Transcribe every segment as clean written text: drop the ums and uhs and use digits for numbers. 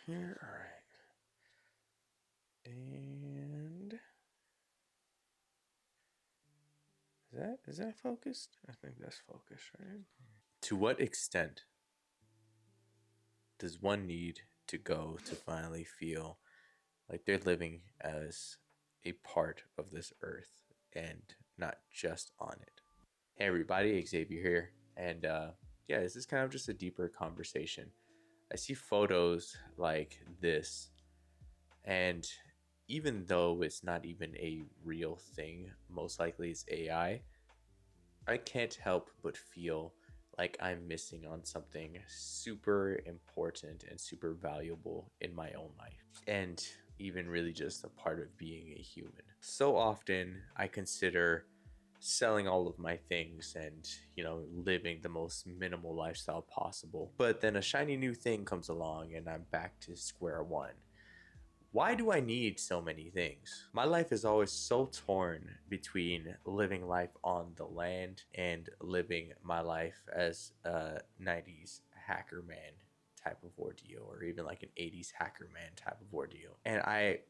here. All right. And is that focused? I think that's focused, right? To what extent does one need to go to finally feel like they're living as a part of this earth and not just on it? Hey everybody, Xavier here. And yeah, this is kind of just a deeper conversation. I see photos like this, and even though it's not even a real thing, most likely it's AI, I can't help but feel like I'm missing on something super important and super valuable in my own life, and even really just a part of being a human. So often I consider selling all of my things and, living the most minimal lifestyle possible. But then a shiny new thing comes along and I'm back to square one. Why do I need so many things? My life is always so torn between living life on the land and living my life as a 90s hacker man type of ordeal, or even like an 80s hacker man type of ordeal. And I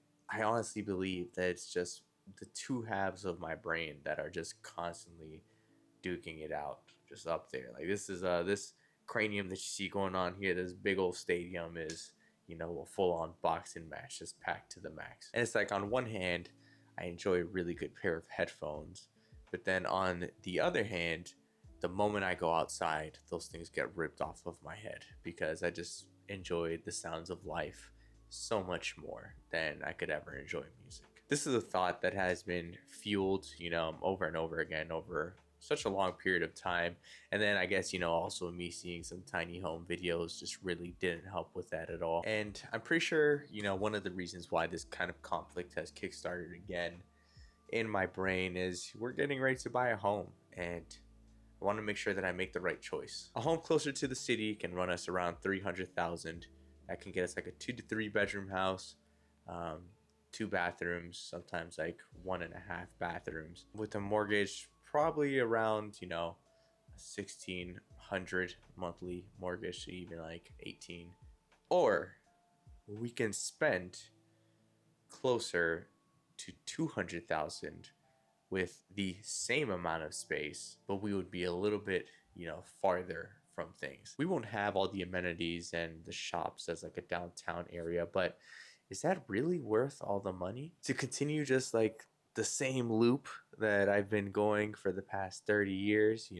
honestly believe that it's just the two halves of my brain that are just constantly duking it out, just up there. Like this cranium that you see going on here, this big old stadium is, a full-on boxing match just packed to the max. And it's like, on one hand, I enjoy a really good pair of headphones, but then on the other hand, the moment I go outside, those things get ripped off of my head because I just enjoy the sounds of life so much more than I could ever enjoy music. This is a thought that has been fueled, over and over again over such a long period of time. And then I guess, also me seeing some tiny home videos just really didn't help with that at all. And I'm pretty sure, one of the reasons why this kind of conflict has kickstarted again in my brain is we're getting ready to buy a home, and I want to make sure that I make the right choice. A home closer to the city can run us around 300,000. That can get us like a 2 to 3 bedroom house, um, 2 bathrooms, sometimes like 1.5 bathrooms, with a mortgage probably around 1,600 monthly mortgage, even like 18. Or we can spend closer to 200,000 with the same amount of space, but we would be a little bit, farther from things. We won't have all the amenities and the shops as like a downtown area, but is that really worth all the money to continue just like the same loop that I've been going for the past 30 years?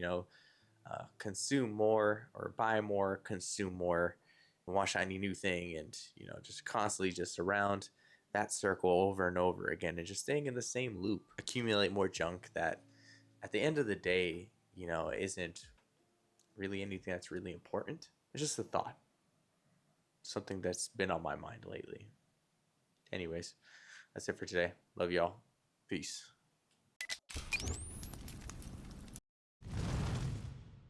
Consume more or buy more, consume more, and want shiny new thing, and just constantly just around that circle over and over again, and just staying in the same loop, accumulate more junk that at the end of the day, isn't really anything that's really important. It's just a thought, something that's been on my mind lately. Anyways, that's it for today. Love y'all. Peace.